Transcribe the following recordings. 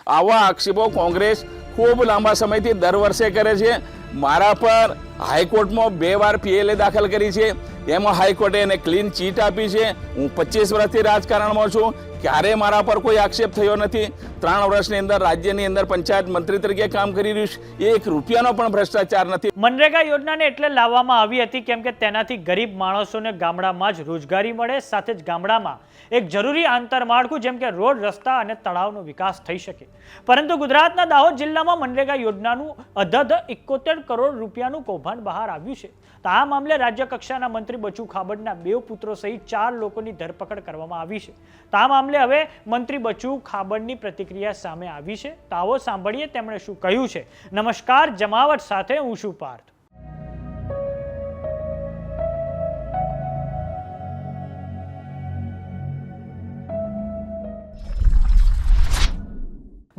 આવા આક્ષેપો કોંગ્રેસ ખૂબ લાંબા સમયથી દર વર્ષે કરે છે. મારા પર હાઈકોર્ટમાં 2 વાર PLA દાખલ કરી છે. એમાં હાઈકોર્ટે એને ક્લીન ચીટ આપી છે. હું 25 વર્ષથી રાજકારણમાં છું, ક્યારે મારા પર કોઈ આક્ષેપ થયો નથી. 3 વર્ષની અંદર રાજ્યની અંદર પંચાયત મંત્રી તરીકે કામ કરી રહ્યું છે. 1 રૂપિયાનો પણ ભ્રષ્ટાચાર નથી. મનરેગા યોજનાને એટલે લાવવામાં આવી હતી કેમ કે તેનાથી ગરીબ માણસોને ગામડામાં જ રોજગારી મળે, સાથે જ ગામડામાં એક જરૂરી આંતરમાળખું જેમ કે રોડ, રસ્તા અને તળાવનો વિકાસ થઈ શકે. પરંતુ ગુજરાતના દાહોદ જિલ્લામાં મનરેગા યોજનાનું અધધ 71 કરોડ રૂપિયાનું કૌભાંડ બહાર આવ્યું છે. તો આ મામલે રાજ્ય કક્ષાના મંત્રી બચુ ખાબડના 2 પુત્રો સહિત 4 લોકોની ધરપકડ કરવામાં આવી છે. તો આ મામલે હવે મંત્રી બચુ ખાબડની પ્રતિક્રિયા સામે આવી છે. તો આવો સાંભળીએ તેમણે શું કહ્યું છે. નમસ્કાર, જમાવટ સાથે હું છું પાર્થ.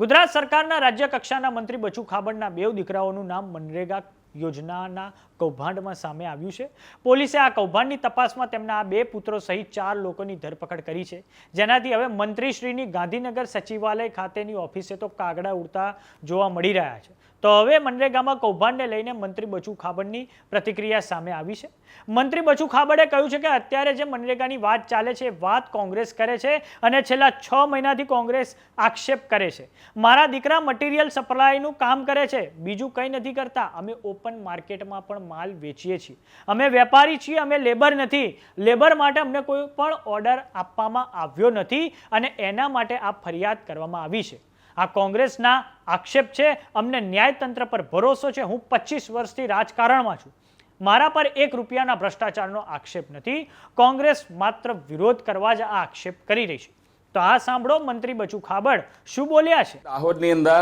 ગુજરાત સરકારના રાજ્ય કક્ષાના મંત્રી બચુ ખાબડના 2 દીકરાઓનું નામ મનરેગા યોજનાના કૌભાંડમાં સામે આવ્યું છે. પોલીસે આ કૌભાંડની તપાસમાં તેમના આ 2 પુત્રો સહિત 4 લોકોની ધરપકડ કરી છે, જેનાથી હવે મંત્રીશ્રીની ગાંધીનગર સચિવાલય ખાતેની ઓફિસે તો કાગડા ઉડતા જોવા મળી રહ્યા છે. તો હવે મનરેગામાં કૌભાંડને લઈને મંત્રી બચુ ખાબડની પ્રતિક્રિયા સામે આવી છે. મંત્રી બચુ ખાબડે કહ્યું છે કે અત્યારે જે મનરેગાની વાત ચાલે છે એ વાત કોંગ્રેસ કરે છે અને છેલ્લા 6 મહિનાથી કોંગ્રેસ આક્ષેપ કરે છે. મારા દીકરા મટીરિયલ સપ્લાયનું કામ કરે છે, બીજું કંઈ નથી કરતા. અમે ઓપન માર્કેટમાં પણ માલ વેચીએ છીએ. અમે વેપારી છીએ, અમે લેબર નથી. લેબર માટે અમને કોઈ પણ ઓર્ડર આપવામાં આવ્યો નથી અને એના માટે આ ફરિયાદ કરવામાં આવી છે. આ કોંગ્રેસના આક્ષેપ છે. અમને ન્યાયતંત્ર પર ભરોસો છે. હું 25 વર્ષથી રાજકારણમાં છું. મારા પર 1 રૂપિયાના ભ્રષ્ટાચારનો આક્ષેપ નથી. કોંગ્રેસ માત્ર વિરોધ કરવા જ આ આક્ષેપ કરી રહી છે. તો આ સાંભળો મંત્રી બચુ ખાબડ શું બોલ્યા છે. દાહોદની અંદર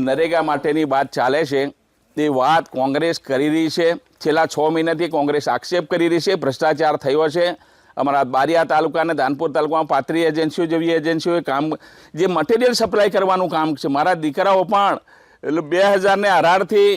નરેગા માટેની વાત ચાલે છે, તે વાત કોંગ્રેસ કરી રહી છે. છેલ્લા 6 મહિનાથી કોંગ્રેસ આક્ષેપ કરી રહી છે ભ્રષ્ટાચાર થયો છે. અમારા બારિયા તાલુકા અને ધાનપુર તાલુકામાં 35 એજન્સીઓ જેવી એજન્સીઓએ કામ, જે મટીરિયલ સપ્લાય કરવાનું કામ છે. મારા દીકરાઓ પણ 2018થી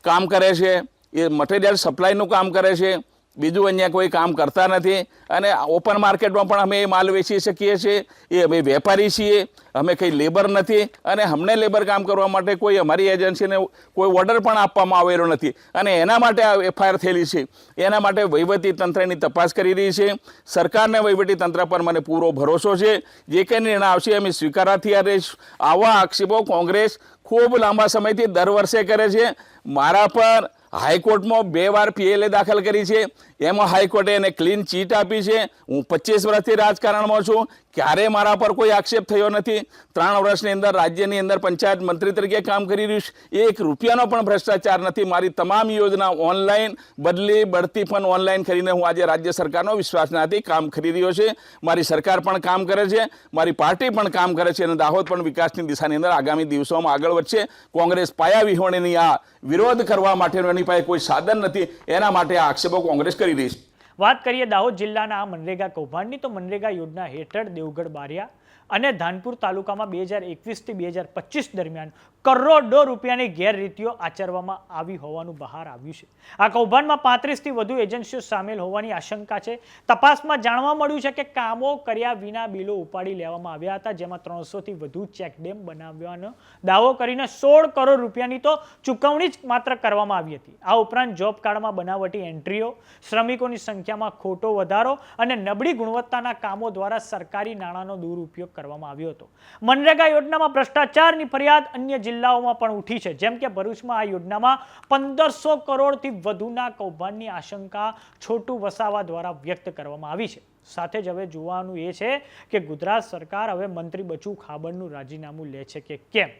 કામ કરે છે. એ મટીરિયલ સપ્લાયનું કામ કરે છે, બીજું અહીંયા કોઈ કામ કરતા નથી. અને ઓપન માર્કેટમાં પણ અમે એ માલ વેચી શકીએ છીએ. એ અમે વેપારી છીએ, અમે કંઈ લેબર નથી. અને અમને લેબર કામ કરવા માટે કોઈ અમારી એજન્સીને કોઈ ઓર્ડર પણ આપવામાં આવેલો નથી. અને એના માટે આ FIR થયેલી છે. એના માટે વહીવટી તંત્રની તપાસ કરી રહી છે. સરકારને વહીવટી તંત્ર પર મને પૂરો ભરોસો છે. જે કંઈ નિર્ણય આવશે અમે સ્વીકારવા તૈયાર રહીશું. આવા આક્ષેપો કોંગ્રેસ ખૂબ લાંબા સમયથી દર વર્ષે કરે છે. મારા પર હાઈકોર્ટમાં 2 વાર PLA દાખલ કરી છે. એમાં હાઈકોર્ટે એને ક્લીન ચીટ આપી છે. હું 25 વર્ષથી રાજકારણમાં છું, ક્યારે મારા પર કોઈ આક્ષેપ થયો નથી. 3 વર્ષની અંદર રાજ્યની અંદર પંચાયત મંત્રી તરીકે કામ કરી રહ્યું છે. 1 રૂપિયાનો પણ ભ્રષ્ટાચાર નથી. મારી તમામ યોજના ઓનલાઈન, બદલી બઢતી પણ ઓનલાઈન કરીને હું આજે રાજ્ય સરકારનો વિશ્વાસનાથી કામ કરી રહ્યો છે. મારી સરકાર પણ કામ કરે છે, મારી પાર્ટી પણ કામ કરે છે અને દાહોદ પણ વિકાસની દિશાની અંદર આગામી દિવસોમાં આગળ વધશે. કોંગ્રેસ પાયા વિહોણીની આ વિરોધ કરવા માટેનો એની પાસે કોઈ સાધન નથી. એના માટે આ આક્ષેપો કોંગ્રેસ કરી રહી છે. વાત કરીએ દાહોદ જિલ્લાના આ મનરેગા કૌભાંડની, તો મનરેગા યોજના હેઠળ દેવગઢ, બારિયા અને ધાનપુર તાલુકામાં 2021 થી 2025 દરમિયાન કરોડો રૂપિયાની ગેરરીતિઓ આચરવામાં આવી હોવાનું બહાર આવ્યું છે. આ કૌભાંડમાં 35 થી વધુ એજન્સીઓ સામેલ હોવાની આશંકા છે. તપાસમાં જાણવા મળ્યું છે કે કામો કર્યા વિના બિલો ઉપાડી લેવામાં આવ્યા હતા, જેમાં 300 થી વધુ ચેકડેમ બનાવવાનો દાવો કરીને 16 કરોડ રૂપિયાની તો ચૂકવણી જ માત્ર કરવામાં આવી હતી. આ ઉપરાંત જોબ કાર્ડમાં બનાવટી એન્ટ્રીઓ, શ્રમિકોની સંખ્યામાં ખોટો વધારો અને નબળી ગુણવત્તાના કામો દ્વારા સરકારી નાણાંનો દુરુપયોગ કરવામાં આવ્યો હતો. મનરેગા યોજનામાં ભ્રષ્ટાચારની ફરિયાદ અન્ય જિલ્લાઓમાં પણ ઉઠી છે. જેમ કે ભરૂચમાં આ યોજનામાં 1500 કરોડથી વધુના કૌભાંડની આશંકા છોટુ વસાવા દ્વારા વ્યક્ત કરવામાં આવી છે. સાથે જ હવે જોવાનું એ છે કે ગુજરાત સરકાર હવે મંત્રી બચુ ખાબડનું રાજીનામું લે છે કે કેમ.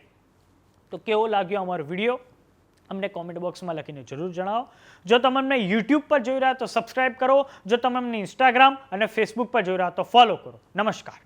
તો કેવો લાગ્યો અમારો વિડીયો અમને કોમેન્ટ બોક્સમાં લખીને જરૂર જણાવો. જો તમે અમને YouTube પર જોઈ રહ્યા તો સબસ્ક્રાઇબ કરો. જો તમે અમને Instagram અને Facebook પર જોઈ રહ્યા તો ફોલો કરો. નમસ્કાર.